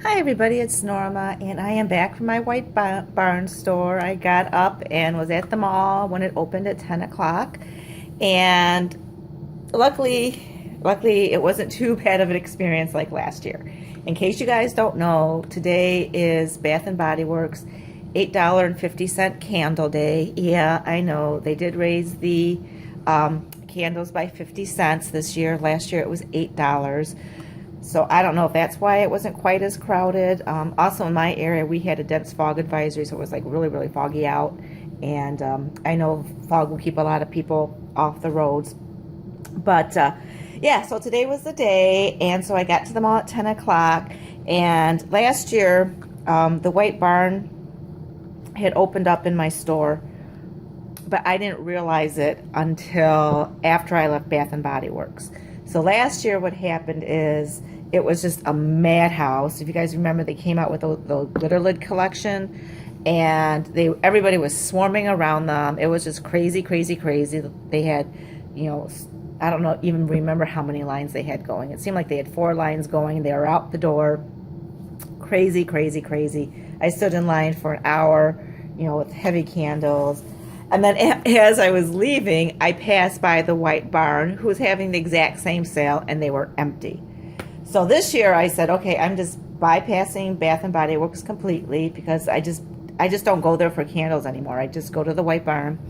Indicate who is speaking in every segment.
Speaker 1: Hi everybody, it's Norma, and I am back from my white barn store. I got up and was at the mall when it opened at 10 o'clock, and luckily it wasn't too bad of an experience like last year. In case you guys don't know, today is Bath and Body Works $8.50 candle day. Yeah, I know they did raise the candles by 50 cents this year. Last year it was $8. So I don't know if that's why it wasn't quite as crowded. Also in my area, we had a dense fog advisory, so it was like really foggy out. And I know fog will keep a lot of people off the roads. But yeah, so today was the day. And so I got to the mall at 10 o'clock. And last year, the White Barn had opened up in my store, but I didn't realize it until after I left Bath and Body Works. So last year what happened is it was just a madhouse. If you guys remember, they came out with the glitter lid collection, and everybody was swarming around them. It was just crazy. They had, I don't know, even remember how many lines they had going. It seemed like they had 4 lines going. They were out the door. Crazy. I stood in line for an hour, with heavy candles. And then as I was leaving, I passed by the White Barn, who was having the exact same sale, and they were empty. So this year I said, okay, I'm just bypassing Bath and Body Works completely, because I just don't go there for candles anymore. I just go to the White Barn.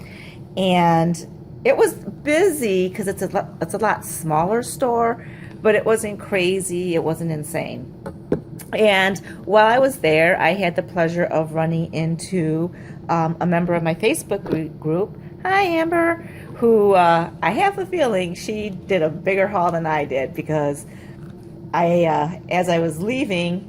Speaker 1: And it was busy because it's a lot smaller store, but it wasn't crazy. It wasn't insane. And while I was there, I had the pleasure of running into a member of my Facebook group. Hi, Amber, who I have a feeling she did a bigger haul than I did, because as I was leaving,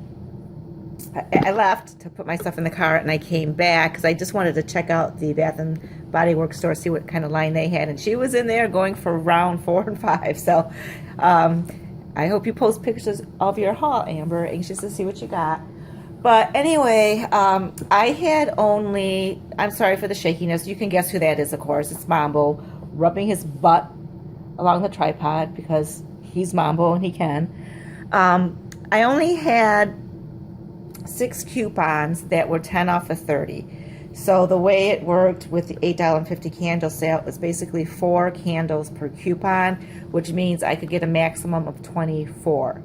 Speaker 1: I left to put my stuff in the car, and I came back because I just wanted to check out the Bath and Body Works store, see what kind of line they had. And she was in there going for round 4 and 5. So I hope you post pictures of your haul, Amber. Anxious to see what you got. But anyway, I had only, I'm sorry for the shakiness. You can guess who that is, of course. It's Mambo rubbing his butt along the tripod because he's Mambo and he can. I only had 6 coupons that were 10 off of 30. So the way it worked with the $8.50 candle sale is basically 4 candles per coupon, which means I could get a maximum of 24.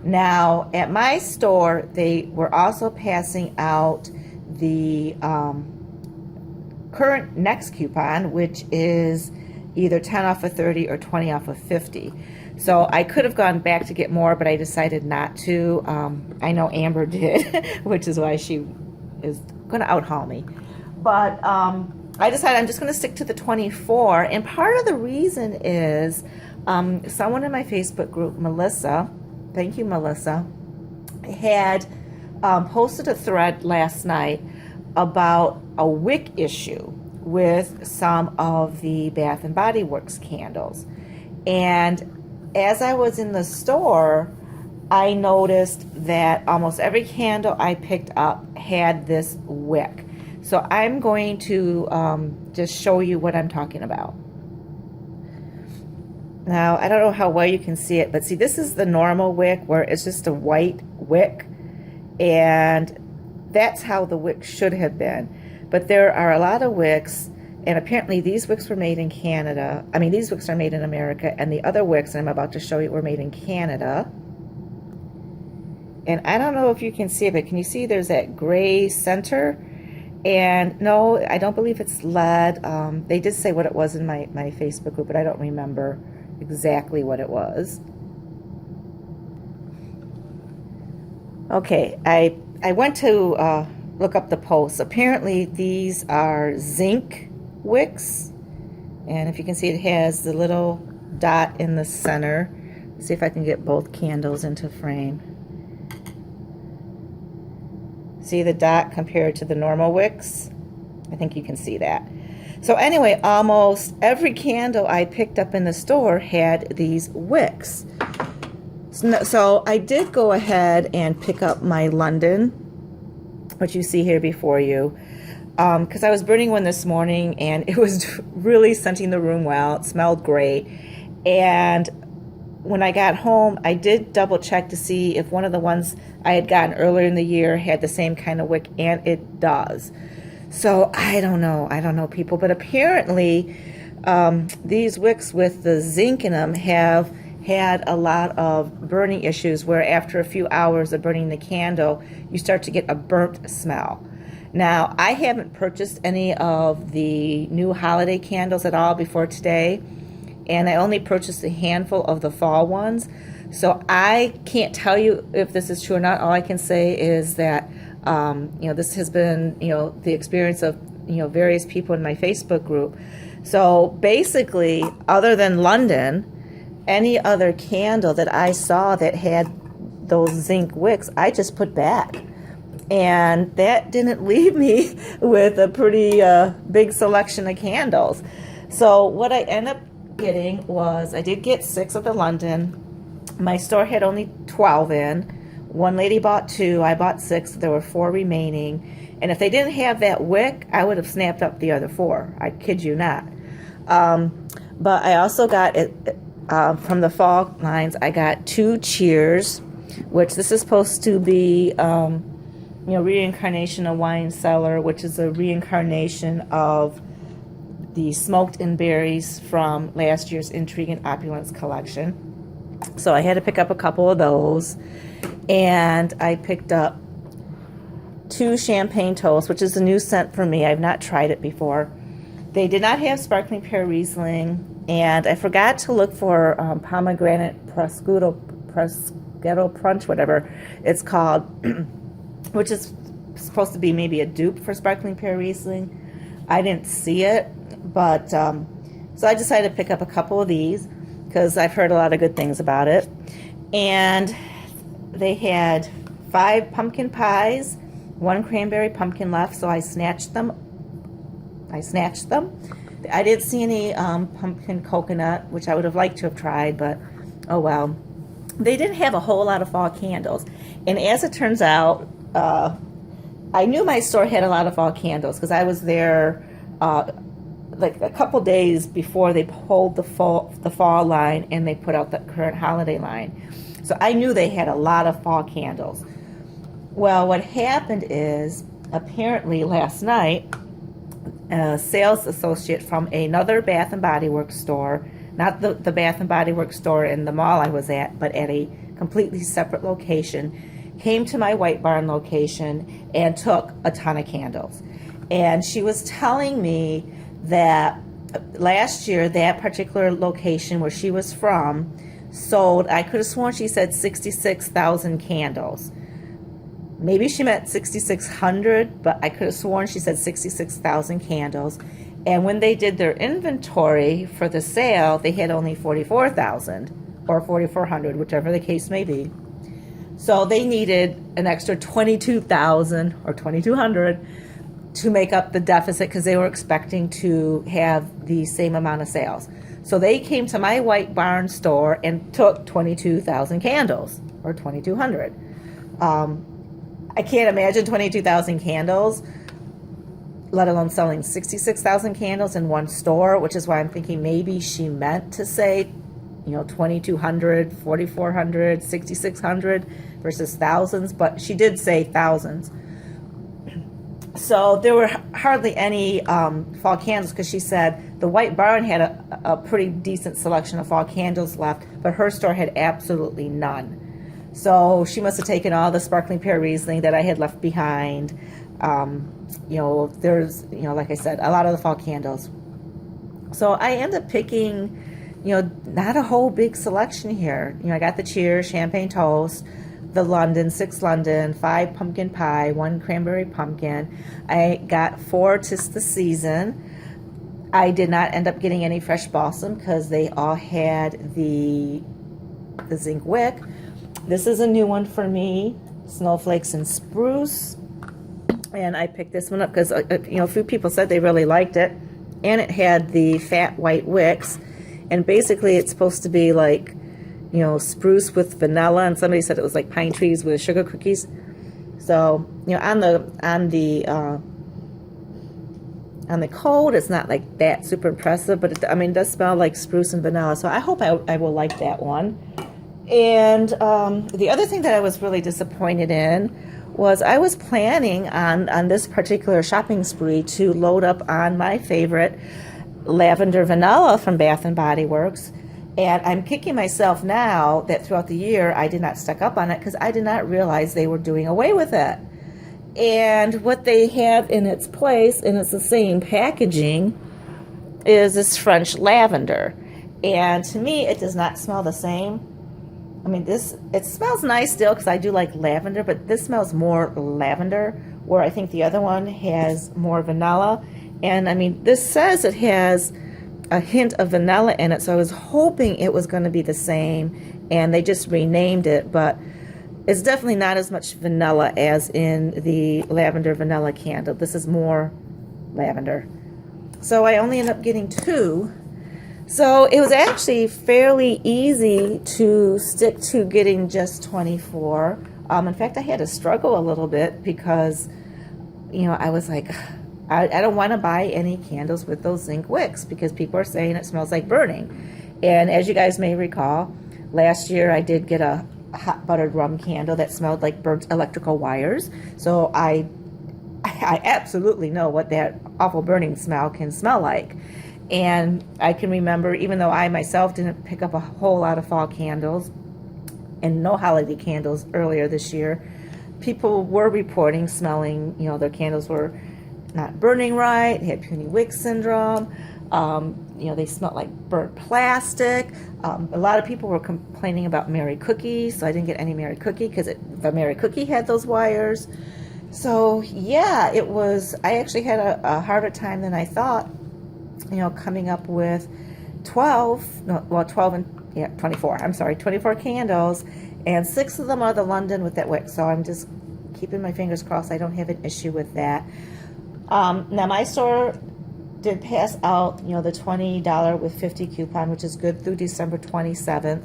Speaker 1: Now, at my store, they were also passing out the current next coupon, which is either 10 off of 30 or 20 off of 50. So I could have gone back to get more, but I decided not to. I know Amber did, which is why she is going to out-haul me. But I decided I'm just going to stick to the 24. And part of the reason is someone in my Facebook group, Melissa, thank you, Melissa, had posted a thread last night about a wick issue with some of the Bath and Body Works candles. And as I was in the store, I noticed that almost every candle I picked up had this wick. So I'm going to just show you what I'm talking about. Now, I don't know how well you can see it, but see, this is the normal wick where it's just a white wick, and that's how the wick should have been. But there are a lot of wicks, and apparently these wicks were made in Canada. I mean, these wicks are made in America, and the other wicks, and I'm about to show you, were made in Canada. And I don't know if you can see it, but can you see there's that gray center? And no, I don't believe it's lead. They did say what it was in my Facebook group, but I don't remember exactly what it was. Okay, I went to look up the posts. Apparently these are zinc wicks, and if you can see, it has the little dot in the center. Let's see if I can get both candles into frame. See the dot compared to the normal wicks? I think you can see that. So anyway, almost every candle I picked up in the store had these wicks. So I did go ahead and pick up my London, which you see here before you, because I was burning one this morning, and it was really scenting the room well. It smelled great. And when I got home, I did double check to see if one of the ones I had gotten earlier in the year had the same kind of wick, and it does. So I don't know people, but apparently these wicks with the zinc in them have had a lot of burning issues where after a few hours of burning the candle, you start to get a burnt smell. Now, I haven't purchased any of the new holiday candles at all before today, and I only purchased a handful of the fall ones. So I can't tell you if this is true or not. All I can say is that, this has been, the experience of, various people in my Facebook group. So basically, other than London, any other candle that I saw that had those zinc wicks, I just put back. And that didn't leave me with a pretty big selection of candles. So what I ended up getting was, I did get 6 of the London. My store had only 12 in. One lady bought 2, I bought 6, there were 4 remaining. And if they didn't have that wick, I would have snapped up the other 4. I kid you not. But I also got it from the fall lines. I got 2 cheers, which this is supposed to be, reincarnation of wine cellar, which is a reincarnation of the smoked and berries from last year's Intrigue and Opulence collection. So I had to pick up a couple of those, and I picked up 2 champagne toasts, which is a new scent for me. I've not tried it before. They did not have sparkling pear Riesling, and I forgot to look for pomegranate prosciutto punch, whatever it's called, which is supposed to be maybe a dupe for sparkling pear Riesling. I didn't see it, but so I decided to pick up a couple of these because I've heard a lot of good things about it. And they had 5 pumpkin pies, 1 cranberry pumpkin left, so I snatched them. I didn't see any pumpkin coconut, which I would have liked to have tried, but oh well. They didn't have a whole lot of fall candles. And as it turns out, I knew my store had a lot of fall candles because I was there like a couple days before they pulled the fall line and they put out the current holiday line. So I knew they had a lot of fall candles. Well, what happened is, apparently last night, a sales associate from another Bath and Body Works store, not the Bath and Body Works store in the mall I was at, but at a completely separate location, came to my White Barn location and took a ton of candles. And she was telling me that last year, that particular location where she was from sold, I could have sworn she said 66,000 candles. Maybe she meant 6,600, but I could have sworn she said 66,000 candles. And when they did their inventory for the sale, they had only 44,000 or 4,400, whichever the case may be. So they needed an extra 22,000 or 2,200 to make up the deficit because they were expecting to have the same amount of sales. So they came to my White Barn store and took 22,000 candles or 2,200. I can't imagine 22,000 candles, let alone selling 66,000 candles in one store, which is why I'm thinking maybe she meant to say, 2,200, 4,400, 6,600 versus thousands, but she did say thousands. So there were hardly any fall candles because she said the White Barn had a pretty decent selection of fall candles left, but her store had absolutely none. So she must have taken all the sparkling pear Riesling that I had left behind. There's, like I said, a lot of the fall candles. So I ended up picking, not a whole big selection here. I got the Cheers, Champagne Toast, the London, 6 London, 5 pumpkin pie, 1 cranberry pumpkin. I got 4 'Tis the Season. I did not end up getting any fresh balsam because they all had the zinc wick. This is a new one for me, Snowflakes and Spruce. And I picked this one up because, a few people said they really liked it. And it had the fat white wicks. And basically it's supposed to be like, spruce with vanilla. And somebody said it was like pine trees with sugar cookies. So, on the on the cold, it's not like that super impressive, but it, I mean, it does smell like spruce and vanilla. So I hope I will like that one. And the other thing that I was really disappointed in was I was planning on this particular shopping spree to load up on my favorite lavender vanilla from Bath and Body Works. And I'm kicking myself now that throughout the year I did not stock up on it because I did not realize they were doing away with it. And what they have in its place, and it's the same packaging, is this French lavender. And to me, it does not smell the same. I mean, it smells nice still because I do like lavender, but this smells more lavender, where I think the other one has more vanilla. And I mean, this says it has a hint of vanilla in it, so I was hoping it was going to be the same, and they just renamed it, but it's definitely not as much vanilla as in the lavender vanilla candle. This is more lavender. So I only ended up getting 2. So it was actually fairly easy to stick to getting just 24. In fact, I had to struggle a little bit because, you know, I was like, I don't want to buy any candles with those zinc wicks because people are saying it smells like burning. And as you guys may recall, last year I did get a hot buttered rum candle that smelled like burnt electrical wires. So I absolutely know what that awful burning smell can smell like. And I can remember, even though I myself didn't pick up a whole lot of fall candles and no holiday candles earlier this year, people were reporting smelling, you know, their candles were not burning right, they had puny wick syndrome, you know, they smelled like burnt plastic. A lot of people were complaining about Mary Cookie, so I didn't get any Mary Cookie because the Mary Cookie had those wires. So yeah, it was, I actually had a harder time than I thought, you know, coming up with 12 and, yeah, 24, I'm sorry, 24 candles, and 6 of them are the London with that wick, so I'm just keeping my fingers crossed I don't have an issue with that. Now my store did pass out, you know, the $20 with 50 coupon, which is good through December 27th,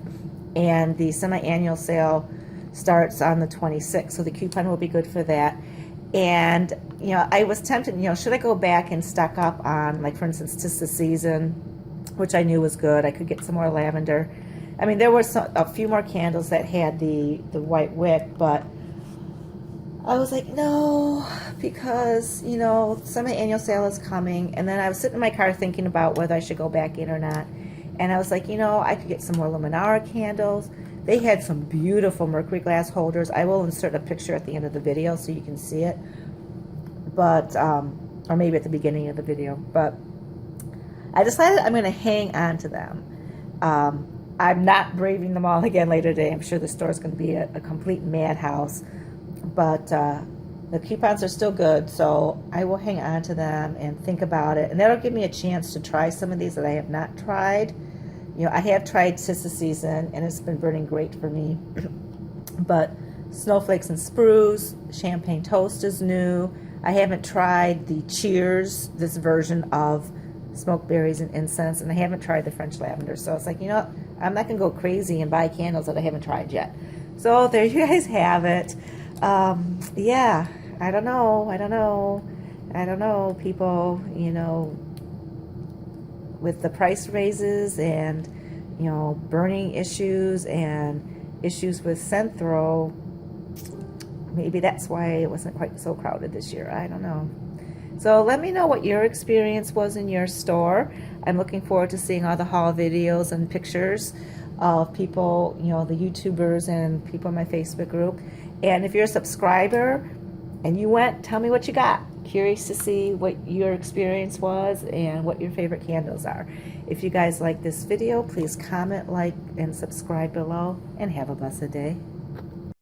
Speaker 1: and the semi-annual sale starts on the 26th, so the coupon will be good for that. And, you know, I was tempted, you know, should I go back and stock up on, like, for instance, 'Tis the Season, which I knew was good. I could get some more lavender. I mean, there were a few more candles that had the white wick, but I was like, no, because, you know, semi-annual sale is coming. And then I was sitting in my car thinking about whether I should go back in or not. And I was like, you know, I could get some more Luminara candles. They had some beautiful mercury glass holders. I will insert a picture at the end of the video so you can see it. But, or maybe at the beginning of the video. But I decided I'm going to hang on to them. I'm not braving them all again later today. I'm sure the store is going to be a complete madhouse. But the coupons are still good, so I will hang on to them and think about it. And that'll give me a chance to try some of these that I have not tried. You know, I have tried 'Tis the Season, and it's been burning great for me. But Snowflakes and Spruce, Champagne Toast is new. I haven't tried the Cheers, this version of smoke berries and incense, and I haven't tried the French lavender. So it's like, you know what? I'm not going to go crazy and buy candles that I haven't tried yet. So there you guys have it. Yeah, I don't know, people, you know, with the price raises and, you know, burning issues and issues with Centro, maybe that's why it wasn't quite so crowded this year. I don't know. So let me know what your experience was in your store. I'm looking forward to seeing all the haul videos and pictures of people, you know, the YouTubers and people in my Facebook group. And if you're a subscriber and you went, tell me what you got. Curious to see what your experience was and what your favorite candles are. If you guys like this video, please comment, like, and subscribe below, and have a blessed day.